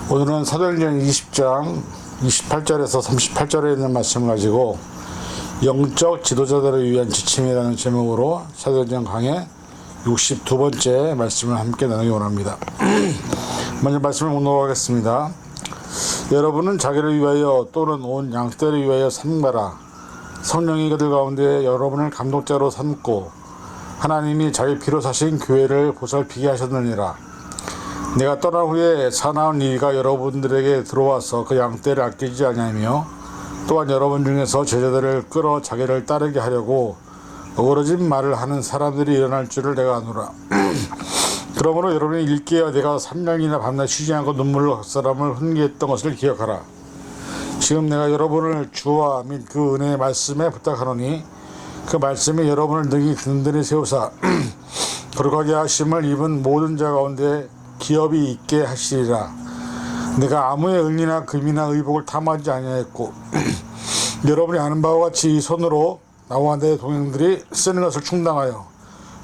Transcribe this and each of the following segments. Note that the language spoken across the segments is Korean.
오늘은 사도행전 20장 28절에서 38절에 있는 말씀을 가지고 영적 지도자들을 위한 지침이라는 제목으로 사도행전 강의 62번째 말씀을 함께 나누기 원합니다. 먼저 말씀을 묵묵하겠습니다. 여러분은 자기를 위하여 또는 온 양떼를 위하여 삼가라. 성령이 그들 가운데 여러분을 감독자로 삼고 하나님이 자기 피로 사신 교회를 보살피게 하셨느니라. 내가 떠난 후에 사나운 이가 여러분들에게 들어와서 그 양떼를 아끼지 아니하며 또한 여러분 중에서 제자들을 끌어 자기를 따르게 하려고 어그러진 말을 하는 사람들이 일어날 줄을 내가 아노라. 그러므로 여러분이 일깨어 내가 3년이나 밤낮 쉬지 않고 눈물로 각 사람을 훈계했던 것을 기억하라. 지금 내가 여러분을 주와 및 그 은혜의 말씀에 부탁하노니 그 말씀이 여러분을 능히 든든히 세우사 거룩하게 하심을 입은 모든 자 가운데 기업이 있게 하시리라. 내가 아무의 은이나 금이나 의복을 탐하지 아니하였고 여러분이 아는 바와 같이 이 손으로 나와 내 동행들이 쓰는 것을 충당하여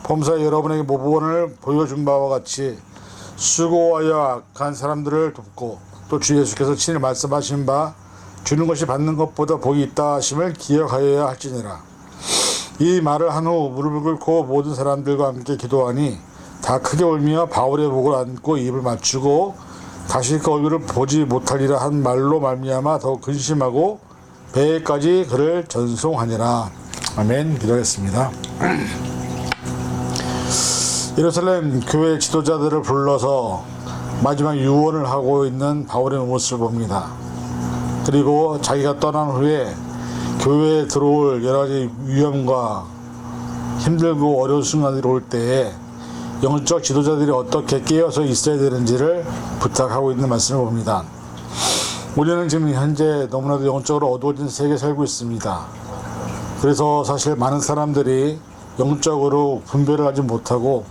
범사에 여러분에게 모범을 보여준 바와 같이 수고하여 악한 사람들을 돕고 또 주 예수께서 친히 말씀하신 바 주는 것이 받는 것보다 복이 있다 하심을 기억하여야 할지니라. 이 말을 한 후 무릎을 꿇고 모든 사람들과 함께 기도하니 다 크게 울며 바울의 목을 안고 입을 맞추고 다시 그 얼굴을 보지 못하리라 한 말로 말미암아 더 근심하고 배에까지 그를 전송하니라. 아멘. 기도하겠습니다. 예루살렘 교회 지도자들을 불러서 마지막 유언을 하고 있는 바울의 모습을 봅니다. 그리고 자기가 떠난 후에 교회에 들어올 여러 가지 위험과 힘들고 어려운 순간들이 올 때에 영적 지도자들이 어떻게 깨어서 있어야 되는지를 부탁하고 있는 말씀을 봅니다. 우리는 지금 현재 너무나도 영적으로 어두워진 세계에 살고 있습니다. 그래서 사실 많은 사람들이 영적으로 분별을 하지 못하고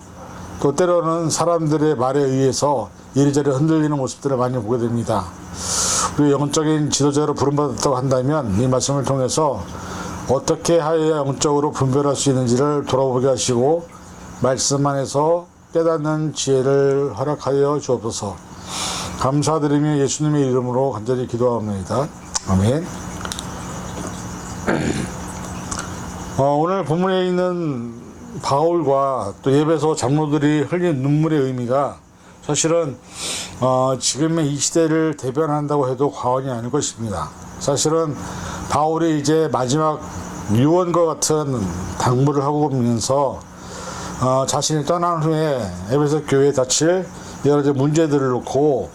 또 때로는 사람들의 말에 의해서 이리저리 흔들리는 모습들을 많이 보게 됩니다. 우리 영적인 지도자로 부름받았다고 한다면 이 말씀을 통해서 어떻게 하여야 영적으로 분별할 수 있는지를 돌아보게 하시고 말씀 안에서 깨닫는 지혜를 허락하여 주옵소서. 감사드리며 예수님의 이름으로 간절히 기도합니다. 아멘. 오늘 본문에 있는 바울과 또 예배소 장로들이 흘린 눈물의 의미가 사실은 지금의 이 시대를 대변한다고 해도 과언이 아닐 것입니다. 사실은 바울이 이제 마지막 유언과 같은 당부를 하고 오면서 자신이 떠난 후에 에베소 교회에 닥칠 여러 가지 문제들을 놓고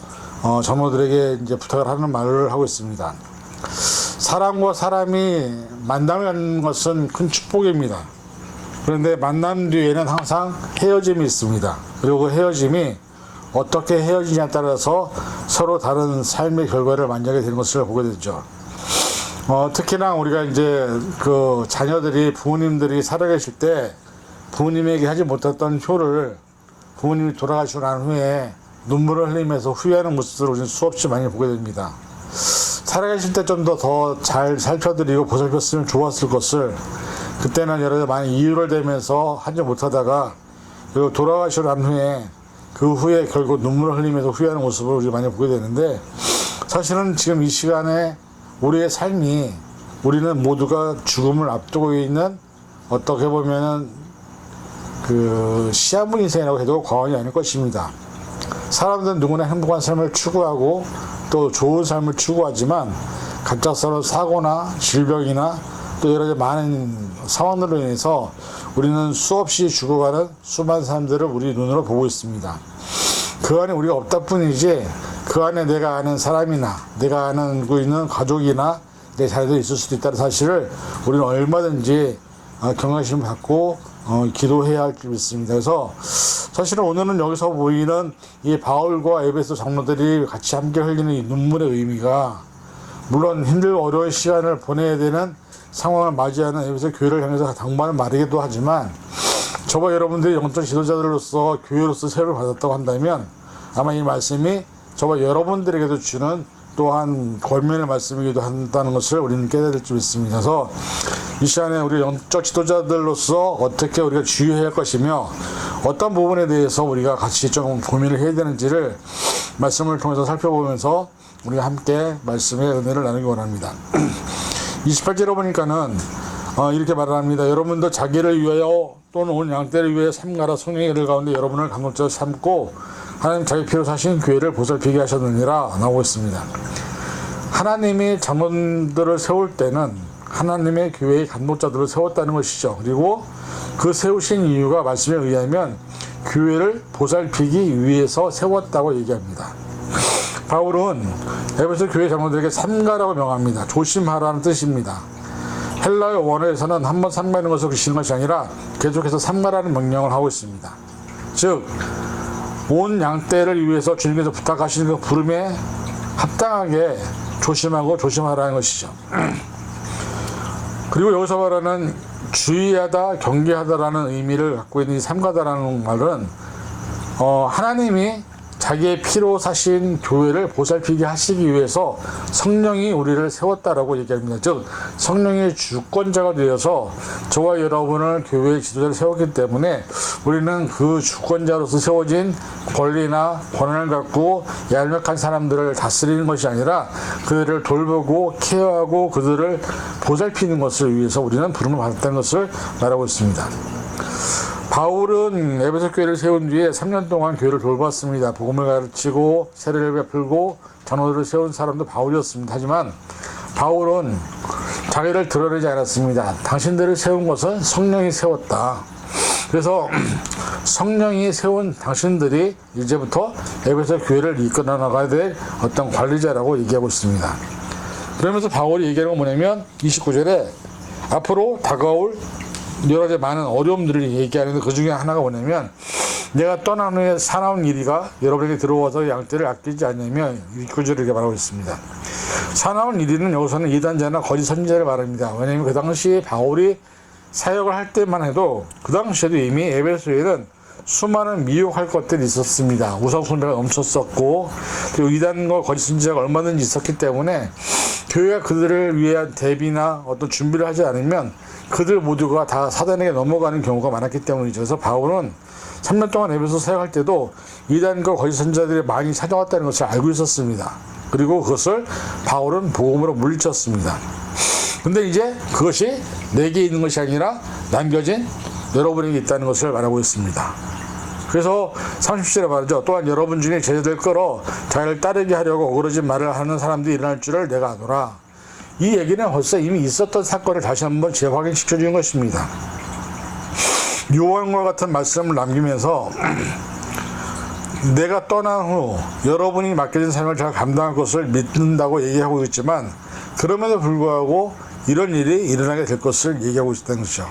장로들에게 이제 부탁을 하는 말을 하고 있습니다. 사람과 사람이 만남을 갖는 것은 큰 축복입니다. 그런데 만남 뒤에는 항상 헤어짐이 있습니다. 그리고 그 헤어짐이 어떻게 헤어지냐에 따라서 서로 다른 삶의 결과를 만나게 되는 것을 보게 되죠. 특히나 우리가 이제 그 자녀들이 부모님들이 살아계실 때 부모님에게 하지 못했던 효를 부모님이 돌아가시고 난 후에 눈물을 흘리면서 후회하는 모습을 우리는 수없이 많이 보게 됩니다. 살아계실 때 좀 더 잘 살펴드리고 보살폈으면 좋았을 것을 그때는 여러 가지 많이 이유를 대면서 하지 못하다가 그리고 돌아가시고 난 후에 그 후에 결국 눈물을 흘리면서 후회하는 모습을 우리 많이 보게 되는데 사실은 지금 이 시간에 우리의 삶이 우리는 모두가 죽음을 앞두고 있는 어떻게 보면은 그 시한부 인생이라고 해도 과언이 아닐 것입니다. 사람들은 누구나 행복한 삶을 추구하고 또 좋은 삶을 추구하지만 갑작스러운 사고나 질병이나 또 여러 가지 많은 상황들로 인해서 우리는 수없이 죽어가는 수많은 사람들을 우리 눈으로 보고 있습니다. 그 안에 우리가 없다 뿐이지 그 안에 내가 아는 사람이나 내가 알고 있는 가족이나 내 자녀도 있을 수도 있다는 사실을 우리는 얼마든지 경각심을 갖고 기도해야 할 줄 믿습니다. 그래서 사실은 오늘은 여기서 보이는 이 바울과 에베소 장로들이 같이 함께 흘리는 이 눈물의 의미가 물론 힘들고 어려운 시간을 보내야 되는 상황을 맞이하는 에베소 교회를 향해서 당부하는 말이기도 하지만 저와 여러분들이 영적 지도자들로서 교회로서 세례를 받았다고 한다면 아마 이 말씀이 저와 여러분들에게도 주는 또한 권면의 말씀이기도 한다는 것을 우리는 깨달을 줄 있습니다. 그래서 이 시간에 우리 영적 지도자들로서 어떻게 우리가 주의해야 할 것이며 어떤 부분에 대해서 우리가 같이 좀 고민을 해야 되는지를 말씀을 통해서 살펴보면서 우리가 함께 말씀의 은혜를 나누기 원합니다. 28절에 보니까는 이렇게 말을 합니다. 여러분도 자기를 위하여 또는 온 양떼를 위하여 삼가라. 성령의 일 가운데 여러분을 감독자로 삼고 하나님 자기 피로 사신 교회를 보살피게 하셨느니라 나오고 있습니다. 하나님이 장로들을 세울 때는 하나님의 교회의 감독자들을 세웠다는 것이죠. 그리고 그 세우신 이유가 말씀에 의하면 교회를 보살피기 위해서 세웠다고 얘기합니다. 바울은 에베소 교회 장로들에게 삼가라고 명합니다. 조심하라는 뜻입니다. 헬라어 원어에서는 한번 삼가는 것을 그치는 것이 아니라 계속해서 삼가라는 명령을 하고 있습니다. 즉 온 양떼를 위해서 주님께서 부탁하시는 그 부름에 합당하게 조심하고 조심하라는 것이죠. 그리고 여기서 말하는 주의하다, 경계하다라는 의미를 갖고 있는 이 삼가다라는 말은 하나님이 자기의 피로 사신 교회를 보살피게 하시기 위해서 성령이 우리를 세웠다라고 얘기합니다. 즉 성령의 주권자가 되어서 저와 여러분을 교회의 지도자를 세웠기 때문에 우리는 그 주권자로서 세워진 권리나 권한을 갖고 얄미한 사람들을 다스리는 것이 아니라 그들을 돌보고 케어하고 그들을 보살피는 것을 위해서 우리는 부름을 받았다는 것을 말하고 있습니다. 바울은 에베소 교회를 세운 뒤에 3년 동안 교회를 돌봤습니다. 복음을 가르치고 세례를 베풀고 장로들을 세운 사람도 바울이었습니다. 하지만 바울은 자기를 드러내지 않았습니다. 당신들을 세운 것은 성령이 세웠다. 그래서 성령이 세운 당신들이 이제부터 에베소 교회를 이끌어 나가야 될 어떤 관리자라고 얘기하고 있습니다. 그러면서 바울이 얘기하는 건 뭐냐면 29절에 앞으로 다가올 여러 가지 많은 어려움들을 얘기하는데 그 중에 하나가 뭐냐면 내가 떠난 후에 사나운 이리가 여러분에게 들어와서 양떼를 아끼지 않냐며 29절에 이렇게 말하고 있습니다. 사나운 이리는 여기서는 이단자나 거짓 선지자를 말합니다. 왜냐하면 그 당시 바울이 사역을 할 때만 해도 그 당시에도 이미 에베소에는 수많은 미혹할 것들이 있었습니다. 우상숭배가 넘쳤었고 그리고 이단과 거짓 선지자가 얼마든지 있었기 때문에 교회가 그들을 위한 대비나 어떤 준비를 하지 않으면 그들 모두가 다 사단에게 넘어가는 경우가 많았기 때문이죠. 그래서 바울은 3년 동안 에베소 사역할 때도 이단과 거짓 선지자들이 많이 찾아왔다는 것을 알고 있었습니다. 그리고 그것을 바울은 복음으로 물리쳤습니다. 근데 이제 그것이 내게 있는 것이 아니라 남겨진 여러분에게 있다는 것을 말하고 있습니다. 그래서 30절에 말하죠. 또한 여러분 중에 제자들 끌어 자기를 따르게 하려고 어그러진 말을 하는 사람들이 일어날 줄을 내가 아노라. 이 얘기는 벌써 이미 있었던 사건을 다시 한번 재확인시켜 주는 것입니다. 요한과 같은 말씀을 남기면서 내가 떠난 후 여러분이 맡겨진 삶을 잘 감당할 것을 믿는다고 얘기하고 있지만 그럼에도 불구하고 이런 일이 일어나게 될 것을 얘기하고 있다는 것이죠.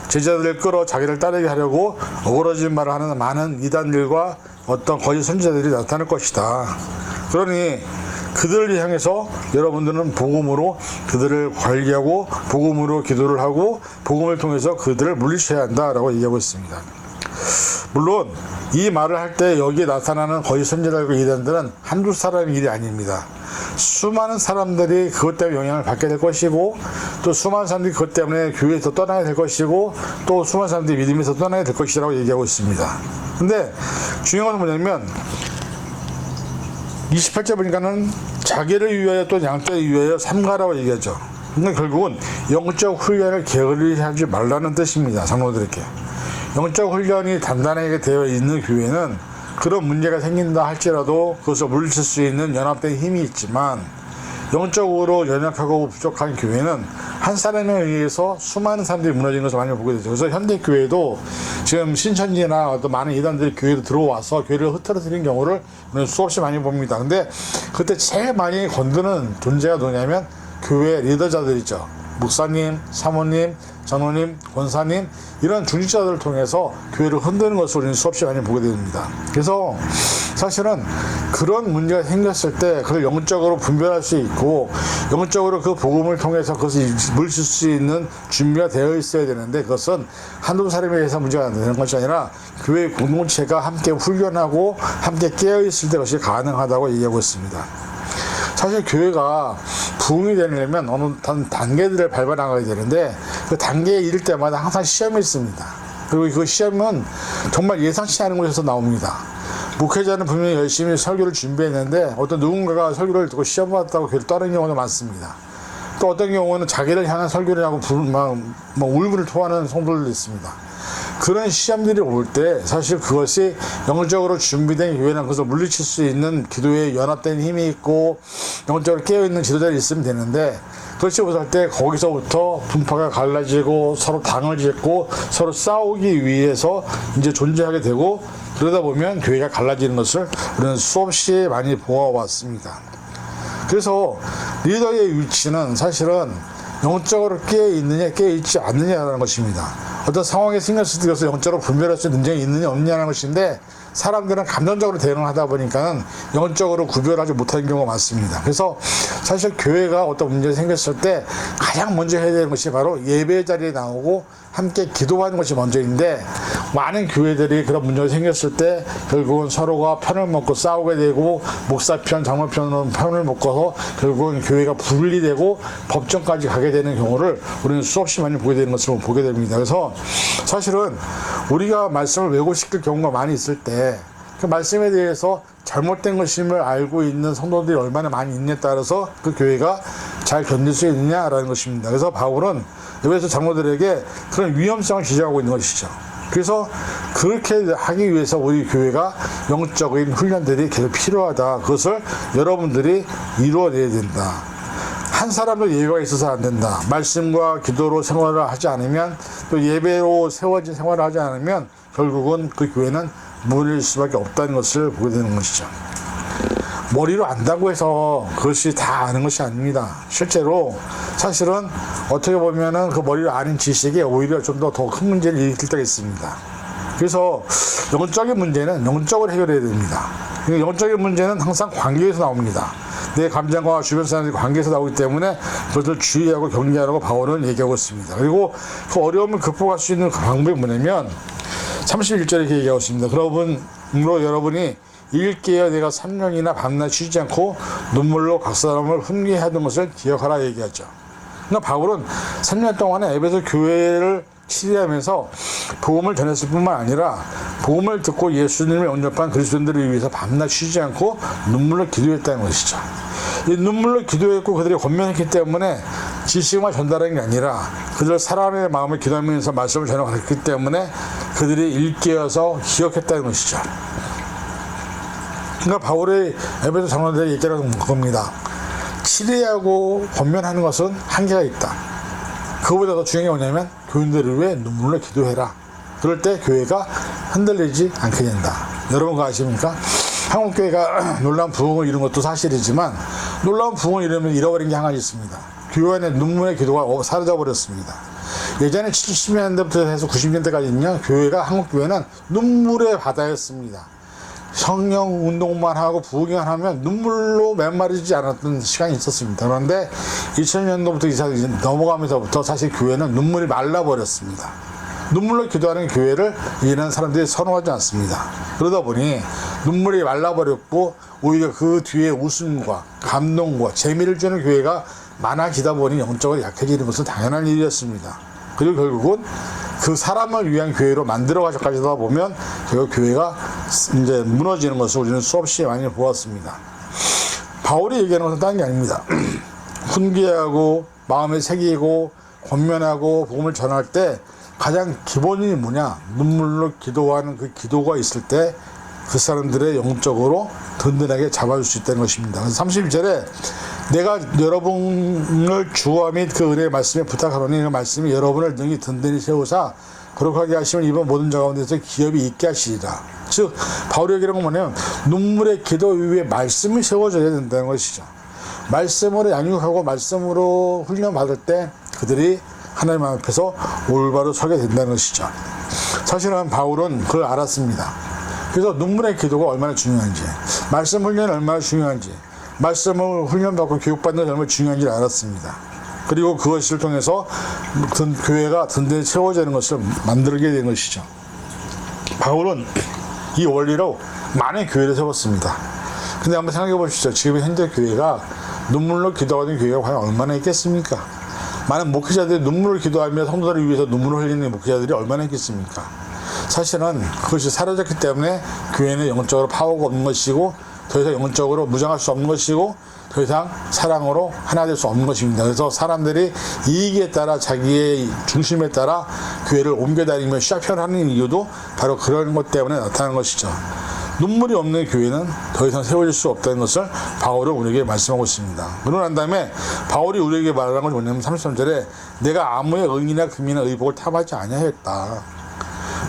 제자들을 끌어 자기를 따르게 하려고 어그러진 말을 하는 많은 이단들과 어떤 거짓 선지자들이 나타날 것이다. 그러니 그들을 향해서 여러분들은 복음으로 그들을 관리하고 복음으로 기도를 하고 복음을 통해서 그들을 물리쳐야 한다라고 얘기하고 있습니다. 물론 이 말을 할 때 여기에 나타나는 거짓 선지자들과 이단들은 한두 사람의 일이 아닙니다. 수많은 사람들이 그것 때문에 영향을 받게 될 것이고 또 수많은 사람들이 그것 때문에 교회에서 떠나게 될 것이고 또 수많은 사람들이 믿음에서 떠나게 될 것이라고 얘기하고 있습니다. 근데 중요한 것은 뭐냐면 28절 보니까는 자기를 위하여 또 양떼를 위하여 삼가라고 얘기하죠. 근데 결국은 영적 훈련을 게을리하지 말라는 뜻입니다. 장로들에게. 영적 훈련이 단단하게 되어 있는 교회는 그런 문제가 생긴다 할지라도 그것을 물리칠 수 있는 연합된 힘이 있지만 영적으로 연약하고 부족한 교회는 한 사람에 의해서 수많은 사람들이 무너지는 것을 많이 보게 되죠. 그래서 현대교회도 지금 신천지나 어떤 많은 이단들이 교회로 들어와서 교회를 흐트러뜨리는 경우를 수없이 많이 봅니다. 근데 그때 제일 많이 건드는 존재가 누구냐면 교회 리더자들이죠. 목사님, 사모님, 장로님, 권사님 이런 중직자들을 통해서 교회를 흔드는 것을 우리는 수없이 많이 보게 됩니다. 그래서 사실은 그런 문제가 생겼을 때 그걸 영적으로 분별할 수 있고 영적으로 그 복음을 통해서 그것을 물칠 수 있는 준비가 되어 있어야 되는데 그것은 한두 사람에 의해서 문제가 되는 것이 아니라 교회 공동체가 함께 훈련하고 함께 깨어있을 때 그것이 가능하다고 얘기하고 있습니다. 사실 교회가 부흥이 되려면 어느 단계들을 밟아 나가야 되는데 그 단계에 이를 때마다 항상 시험이 있습니다. 그리고 그 시험은 정말 예상치 않은 곳에서 나옵니다. 목회자는 분명히 열심히 설교를 준비했는데 어떤 누군가가 설교를 듣고 시험 받았다고 교회를 떠나는 경우도 많습니다. 또 어떤 경우는 자기를 향한 설교를 하고 막 울분을 토하는 성도들도 있습니다. 그런 시험들이 올 때 사실 그것이 영적으로 준비된 교회는 그것을 물리칠 수 있는 기도에 연합된 힘이 있고 영적으로 깨어있는 지도자들이 있으면 되는데, 그렇지 못할 때 거기서부터 분파가 갈라지고 서로 당을 짓고 서로 싸우기 위해서 이제 존재하게 되고, 그러다 보면 교회가 갈라지는 것을 우리는 수없이 많이 보아왔습니다. 그래서 리더의 위치는 사실은 영적으로 깨어있느냐 깨어있지 않느냐라는 것입니다. 어떤 상황이 생겼을 때 그것을 영적으로 분별할 수 있는 능력이 있느냐 없느냐는 것인데, 사람들은 감정적으로 대응을 하다 보니까는 영적으로 구별하지 못하는 경우가 많습니다. 그래서 사실 교회가 어떤 문제가 생겼을 때 가장 먼저 해야 되는 것이 바로 예배 자리에 나오고 함께 기도하는 것이 먼저인데, 많은 교회들이 그런 문제가 생겼을 때 결국은 서로가 편을 먹고 싸우게 되고, 목사 편, 장로 편을 먹고서 결국은 교회가 분리되고 법정까지 가게 되는 경우를 우리는 수없이 많이 보게 되는 것을 보게 됩니다. 그래서 사실은 우리가 말씀을 왜곡시킬 경우가 많이 있을 때 그 말씀에 대해서 잘못된 것임을 알고 있는 성도들이 얼마나 많이 있느냐에 따라서 그 교회가 잘 견딜 수 있느냐라는 것입니다. 그래서 바울은 에베소 장로들에게 그런 위험성을 지적하고 있는 것이죠. 그래서 그렇게 하기 위해서 우리 교회가 영적인 훈련들이 계속 필요하다. 그것을 여러분들이 이루어내야 된다. 한 사람도 예배가 있어서 안 된다. 말씀과 기도로 생활을 하지 않으면, 또 예배로 세워진 생활을 하지 않으면 결국은 그 교회는 무너질 수밖에 없다는 것을 보게 되는 것이죠. 머리로 안다고 해서 그것이 다 아는 것이 아닙니다. 실제로 사실은 어떻게 보면은 그 머리로 아는 지식이 오히려 좀 더 큰 문제를 일으킬 때가 있습니다. 그래서 영적인 문제는 영적으로 해결해야 됩니다. 영적인 문제는 항상 관계에서 나옵니다. 내 감정과 주변 사람들의 관계에서 나오기 때문에 그것을 주의하고 격리하라고 바울은 얘기하고 있습니다. 그리고 그 어려움을 극복할 수 있는 방법이 뭐냐면 31절에 이렇게 얘기하고 있습니다. 그러므로 여러분이 일깨어 내가 3년이나 밤낮 쉬지 않고 눈물로 각 사람을 훈계하던 것을 기억하라 얘기하죠. 그러니까 바울은 3년 동안에 에베소 교회를 치료하면서 복음을 전했을 뿐만 아니라 복음을 듣고 예수님을 영접한 그리스도인들을 위해서 밤낮 쉬지 않고 눈물로 기도했다는 것이죠. 이 눈물로 기도했고 그들이 권면했기 때문에 지식만 전달한 게 아니라 그들 사람의 마음을 기도하면서 말씀을 전하기 때문에 그들이 일깨어서 기억했다는 것이죠. 그러니까 바울의 에베소 장로들의 얘기라는 겁니다. 치료하고 권면하는 것은 한계가 있다. 그거보다 더 중요한 게 뭐냐면 교인들을 위해 눈물로 기도해라. 그럴 때 교회가 흔들리지 않게 된다. 여러분 그거 아십니까? 한국교회가 놀라운 부흥을 이룬 것도 사실이지만 놀라운 부흥을 이루면 잃어버린 게 한 가지 있습니다. 교회 안에 눈물의 기도가 사라져버렸습니다. 예전에 70년대부터 해서 90년대까지는요, 교회가, 한국교회는 눈물의 바다였습니다. 성령 운동만 하고 부흥만 하면 눈물로 메마르지 않았던 시간이 있었습니다. 그런데 2000년도부터 넘어가면서부터 사실 교회는 눈물이 말라버렸습니다. 눈물로 기도하는 교회를 이제는 사람들이 선호하지 않습니다. 그러다 보니 눈물이 말라버렸고 오히려 그 뒤에 웃음과 감동과 재미를 주는 교회가 많아지다 보니 영적으로 약해지는 것은 당연한 일이었습니다. 그리고 결국은 그 사람을 위한 교회로 만들어가지다 보면 결국 교회가 이제 무너지는 것을 우리는 수없이 많이 보았습니다. 바울이 얘기하는 것은 다른 게 아닙니다. 훈계하고 마음에 새기고 권면하고 복음을 전할 때 가장 기본이 뭐냐? 눈물로 기도하는 그 기도가 있을 때 그 사람들의 영적으로 든든하게 잡아줄 수 있다는 것입니다. 그래서 31절에 내가 여러분을 주와 및 그 은혜의 말씀에 부탁하노니 그 말씀이 여러분을 능히 든든히 세우사 거룩하게 하시면 이번 모든 자 가운데서 기업이 있게 하시리라. 즉 바울이 얘기하는 건 뭐냐면 눈물의 기도 위에 말씀이 세워져야 된다는 것이죠. 말씀으로 양육하고 말씀으로 훈련받을 때 그들이 하나님 앞에서 올바로 서게 된다는 것이죠. 사실은 바울은 그걸 알았습니다. 그래서 눈물의 기도가 얼마나 중요한지, 말씀 훈련이 얼마나 중요한지, 말씀을 훈련받고 교육받는 것이 얼마나 중요한지를 알았습니다. 그리고 그것을 통해서 교회가 든든히 세워지는 것을 만들게 된 것이죠. 바울은 이 원리로 많은 교회를 세웠습니다. 근데 한번 생각해 보시죠. 지금 현재 교회가 눈물로 기도하는 교회가 과연 얼마나 있겠습니까? 많은 목회자들이 눈물을 기도하며 성도들을 위해서 눈물을 흘리는 목회자들이 얼마나 있겠습니까? 사실은 그것이 사라졌기 때문에 교회는 영적으로 파워가 없는 것이고 더 이상 영적으로 무장할 수 없는 것이고 더 이상 사랑으로 하나 될 수 없는 것입니다. 그래서 사람들이 이익에 따라 자기의 중심에 따라 교회를 옮겨다니며 샤핑을 하는 이유도 바로 그런 것 때문에 나타나는 것이죠. 눈물이 없는 교회는 더 이상 세워질 수 없다는 것을 바울은 우리에게 말씀하고 있습니다. 그러고 난 다음에 바울이 우리에게 말하는 것이 뭐냐면 33절에 내가 아무의 의인이나 금이나 의복을 탐하지 아니하였다.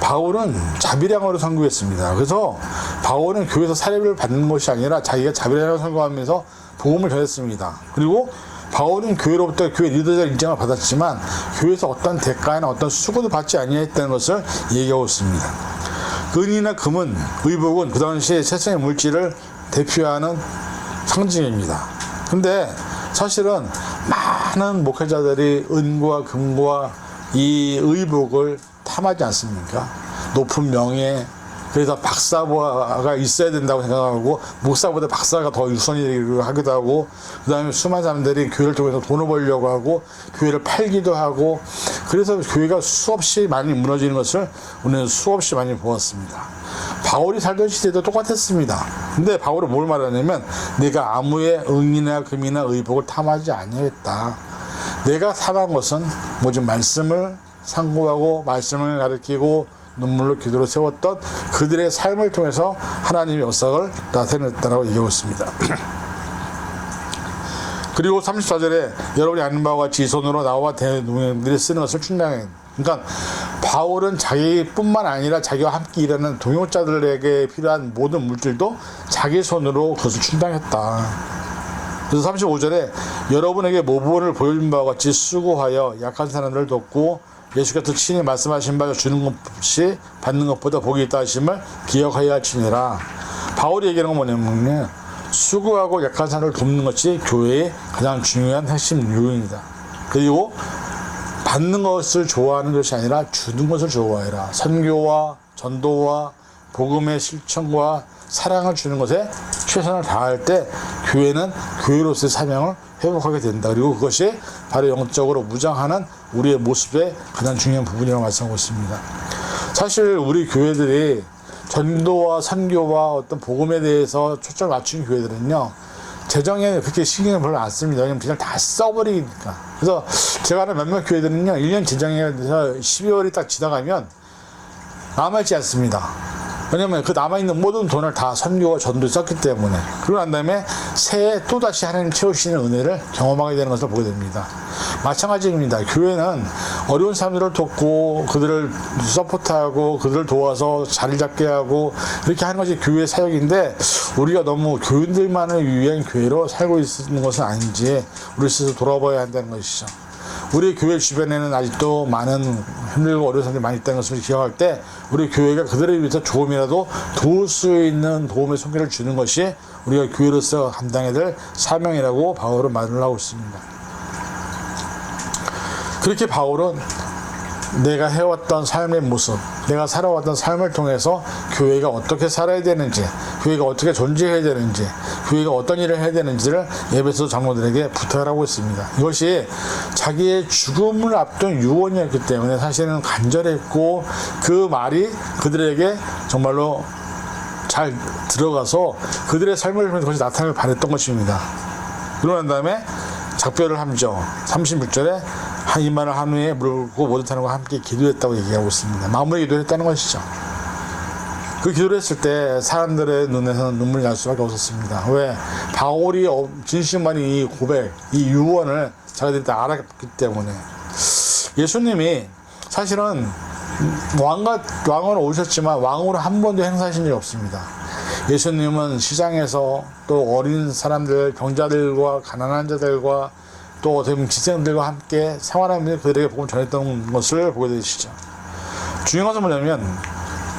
바울은 자비량으로 선교했습니다. 그래서 바울은 교회에서 사례를 받는 것이 아니라 자기가 자비량으로 선교하면서 복음을 전했습니다. 그리고 바울은 교회로부터 교회 리더들 인정을 받았지만 교회에서 어떤 대가나 어떤 수고도 받지 아니했다는 것을 얘기하고 있습니다. 은이나 금은 의복은 그 당시에 세상의 물질을 대표하는 상징입니다. 근데 사실은 많은 목회자들이 은과 금과 이 의복을 탐하지 않습니까? 높은 명예, 그래서 박사가 있어야 된다고 생각하고 목사보다 박사가 더 우선이기도 하기도 하고 그 다음에 수많은 사람들이 교회를 통해서 돈을 벌려고 하고 교회를 팔기도 하고 그래서 교회가 수없이 많이 무너지는 것을 우리는 수없이 많이 보았습니다. 바울이 살던 시대도 똑같았습니다. 근데 바울은 뭘 말하냐면 내가 아무의 은이나 금이나 의복을 탐하지 아니했다. 내가 탐한 것은 오직 말씀을 상고하고 말씀을 가르치고 눈물로 기도로 세웠던 그들의 삶을 통해서 하나님의 역사를 나타냈다고 얘기하고 있습니다. 그리고 34절에 여러분이 아는 바와 같이 이 손으로 나와 대동행들이 쓰는 것을 충당해. 그러니까 바울은 자기뿐만 아니라 자기와 함께 일하는 동역자들에게 필요한 모든 물질도 자기 손으로 그것을 충당했다. 그래서 35절에 여러분에게 모범을 보여준 바와 같이 수고하여 약한 사람들을 돕고 예수께서 친히 말씀하신 바 주는 것이 받는 것보다 복이 있다 하심을 기억하여야 할지니라. 바울이 얘기하는 건 뭐냐면 수고하고 약한 사람을 돕는 것이 교회의 가장 중요한 핵심 요인이다. 그리고 받는 것을 좋아하는 것이 아니라 주는 것을 좋아해라. 선교와 전도와 복음의 실천과 사랑을 주는 것에 최선을 다할 때 교회는 교회로서의 사명을 회복하게 된다. 그리고 그것이 바로 영적으로 무장하는 우리의 모습의 가장 중요한 부분이라고 말씀하고 있습니다. 사실 우리 교회들이 전도와 선교와 어떤 복음에 대해서 초점을 맞춘 교회들은요, 재정에 그렇게 신경을 별로 안 씁니다. 왜냐면 그냥 다 써버리니까. 그래서 제가 아는 몇몇 교회들은요, 1년 재정에 대해서 12월이 딱 지나가면 남아있지 않습니다. 왜냐면 그 남아있는 모든 돈을 다 선교와 전도에 썼기 때문에. 그러고 난 다음에 새해 또다시 하나님 채우시는 은혜를 경험하게 되는 것을 보게 됩니다. 마찬가지입니다. 교회는 어려운 사람들을 돕고 그들을 서포트하고 그들을 도와서 자리 잡게 하고 이렇게 하는 것이 교회의 사역인데 우리가 너무 교인들만을 위한 교회로 살고 있는 것은 아닌지 우리 스스로 돌아봐야 한다는 것이죠. 우리 교회 주변에는 아직도 많은 힘들고 어려운 사람들이 많이 있다는 것을 기억할 때 우리 교회가 그들을 위해서 조금이라도 도울 수 있는 도움의 손길을 주는 것이 우리가 교회로서 감당해야 될 사명이라고 바울은 말을 하고 있습니다. 그렇게 바울은 내가 해왔던 삶의 모습, 내가 살아왔던 삶을 통해서 교회가 어떻게 살아야 되는지, 교회가 어떻게 존재해야 되는지, 교회가 어떤 일을 해야 되는지를 에베소 장로들에게 부탁을 하고 있습니다. 이것이 자기의 죽음을 앞둔 유언이었기 때문에 사실은 간절했고 그 말이 그들에게 정말로 잘 들어가서 그들의 삶을 통해서 그것이 나타나길 바랬던 것입니다. 그러고 난 다음에 작별을 함죠. 36절에 이 말을 한 후에 무릎 꿇고 모든 사람과 함께 기도했다고 얘기하고 있습니다. 마무리 기도를 했다는 것이죠. 그 기도를 했을 때 사람들의 눈에서는 눈물이 날 수밖에 없었습니다. 왜? 바울이 진심만이 이 고백, 이 유언을 자기들이 다 알았기 때문에. 예수님이 사실은 왕으로 오셨지만 왕으로 한 번도 행사하신 적이 없습니다. 예수님은 시장에서 또 어린 사람들, 병자들과 가난한 자들과 또 어떻게 보면 지생들과 함께 생활하면서 그들에게 복음을 전했던 것을 보게 되시죠. 중요한 것은 뭐냐면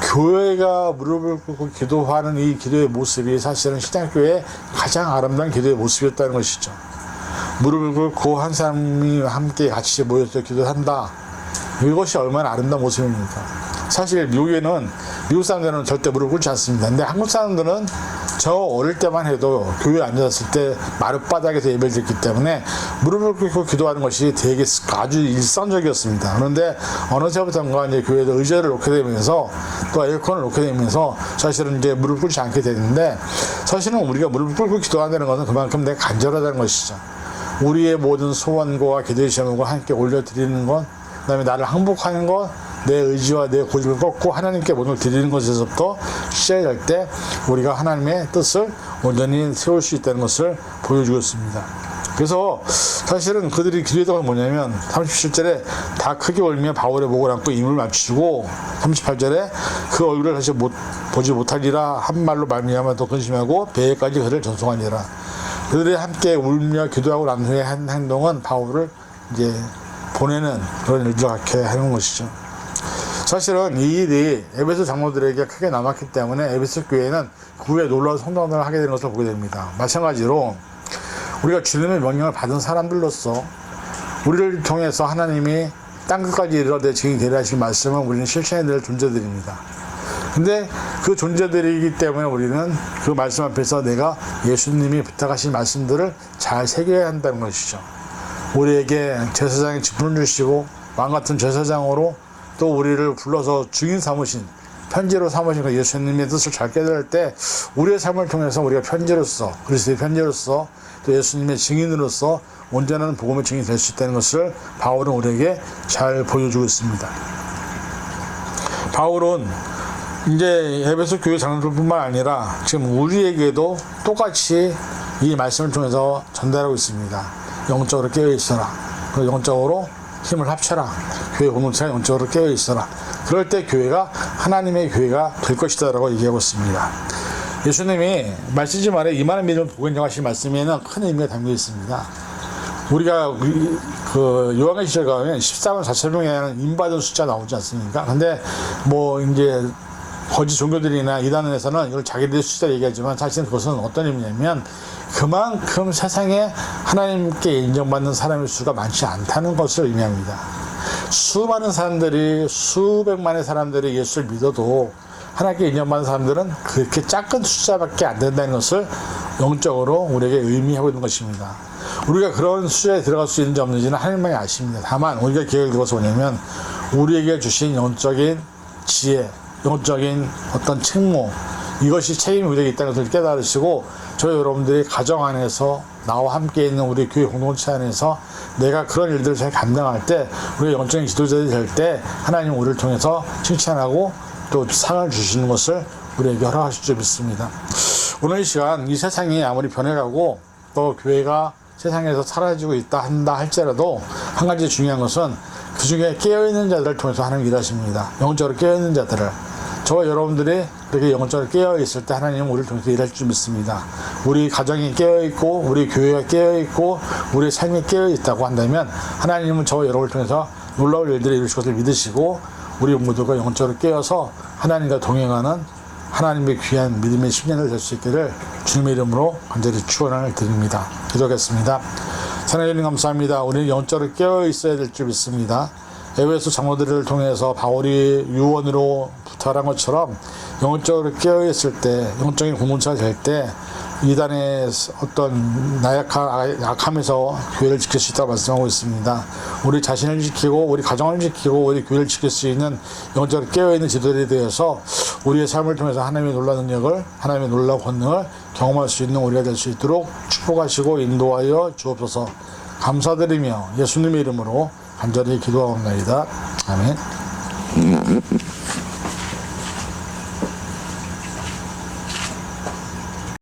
교회가 무릎을 꿇고 기도하는 이 기도의 모습이 사실은 시장교회의 가장 아름다운 기도의 모습이었다는 것이죠. 무릎을 꿇고 한 사람이 함께 같이 모여서 기도한다. 이것이 얼마나 아름다운 모습입니까? 사실 미국에는 미국 사람들은 절대 무릎을 꿇지 않습니다. 근데 한국 사람들은 저 어릴 때만 해도 교회에 앉았을 때 마룻바닥에서 예배를 드렸기 때문에 무릎을 꿇고 기도하는 것이 되게 아주 일상적이었습니다. 그런데 어느새부터인가 이제 교회에서 의자를 놓게 되면서 또 에어컨을 놓게 되면서 사실은 이제 무릎 꿇지 않게 되는데, 사실은 우리가 무릎을 꿇고 기도한다는 것은 그만큼 내가 간절하다는 것이죠. 우리의 모든 소원과 기도의 제목을 하나님께 올려드리는 것, 그 다음에 나를 항복하는 것, 내 의지와 내 고집을 꺾고 하나님께 모든 걸 드리는 것에서부터 시작할 때 우리가 하나님의 뜻을 온전히 세울 수 있다는 것을 보여주고 있습니다. 그래서 사실은 그들이 기도했던 건 뭐냐면 37절에 다 크게 울며 바울의 목을 안고 입을 맞추고, 38절에 그 얼굴을 다시 보지 못하리라 한 말로 말미암아 더 근심하고 배에까지 그를 전송하니라. 그들이 함께 울며 기도하고 난 후에 한 행동은 바울을 이제 보내는 그런 일을 갖게 하는 것이죠. 사실은 이 일이 에베소 장로들에게 크게 남았기 때문에 에베소 교회는 그 후에 놀라운 성장을 하게 되는 것을 보게 됩니다. 마찬가지로 우리가 주님의 명령을 받은 사람들로서 우리를 통해서 하나님이 땅끝까지 이르러 내 증인이 되라 하신 말씀은 우리는 실천해야 될 존재들입니다. 근데 그 존재들이기 때문에 우리는 그 말씀 앞에서 내가 예수님이 부탁하신 말씀들을 잘 새겨야 한다는 것이죠. 우리에게 제사장의 직분을 주시고 왕같은 제사장으로 또 우리를 불러서 증인 삼으신, 편지로 삼으신 그 예수님의 뜻을 잘 깨달을 때 우리의 삶을 통해서 우리가 편지로서, 그리스도의 편지로서 또 예수님의 증인으로서 온전한 복음의 증인이 될 수 있다는 것을 바울은 우리에게 잘 보여주고 있습니다. 바울은 이제 에베소 교회 장로들뿐만 아니라 지금 우리에게도 똑같이 이 말씀을 통해서 전달하고 있습니다. 영적으로 깨어있어라. 그리고 영적으로 힘을 합쳐라. 교회 공동체가 영적으로 깨어있어라. 그럴 때 교회가 하나님의 교회가 될 것이다 라고 얘기하고 있습니다. 예수님이 말씀지 말에 이만한 믿음을 보고 있냐고 하신 말씀에는 큰 의미가 담겨 있습니다. 우리가 그 요한계시록 가면 14만 4천 명의 인받은 숫자 나오지 않습니까? 근데 뭐 이제 거짓 종교들이나 이단에서는 이걸 자기들의 숫자를 얘기하지만 사실은 그것은 어떤 의미냐면 그만큼 세상에 하나님께 인정받는 사람의 수가 많지 않다는 것을 의미합니다. 수많은 사람들이, 수백만의 사람들이 예수를 믿어도 하나님께 인정받는 사람들은 그렇게 작은 숫자밖에 안 된다는 것을 영적으로 우리에게 의미하고 있는 것입니다. 우리가 그런 숫자에 들어갈 수 있는지 없는지는 하나님만이 아십니다. 다만 우리가 기억을 들어서 뭐냐면 우리에게 주신 영적인 지혜, 영적인 어떤 책무, 이것이 책임이 우리에게 있다는 것을 깨달으시고 저희 여러분들이 가정 안에서 나와 함께 있는 우리 교회 공동체 안에서 내가 그런 일들을 잘 감당할 때, 우리가 영적인 지도자들이 될 때 하나님 우리를 통해서 칭찬하고 또 상을 주시는 것을 우리에게 허락하실 줄 믿습니다. 오늘 이 시간 이 세상이 아무리 변해가고 또 교회가 세상에서 사라지고 있다 한다 할지라도 한 가지 중요한 것은 그 중에 깨어있는 자들을 통해서 하나님 일하십니다. 영적으로 깨어있는 자들을, 저와 여러분들이 그렇게 영적으로 깨어있을 때 하나님은 우리를 통해서 일할 줄 믿습니다. 우리 가정이 깨어있고 우리 교회가 깨어있고 우리 삶이 깨어있다고 한다면 하나님은 저와 여러분을 통해서 놀라운 일들을 이루실 것을 믿으시고 우리 모두가 영적으로 깨어서 하나님과 동행하는 하나님의 귀한 믿음의 10년을 될 수 있기를 주님의 이름으로 간절히 축원을 드립니다. 기도하겠습니다. 하나님 감사합니다. 우리는 영적으로 깨어 있어야 될 줄 믿습니다. 에베소 장로들을 통해서 바울이 유언으로 부탁한 것처럼 영적으로 깨어 있을 때, 영적인 공동체가 될 때 이단의 어떤 약함에서 교회를 지킬 수 있다고 말씀하고 있습니다. 우리 자신을 지키고 우리 가정을 지키고 우리 교회를 지킬 수 있는 영적으로 깨어있는 지도들에 대해서 우리의 삶을 통해서 하나님의 놀라운 능력을, 하나님의 놀라운 권능을 경험할 수 있는 우리가 될 수 있도록 축복하시고 인도하여 주옵소서. 감사드리며 예수님의 이름으로 간절히 기도하옵나이다. 아멘.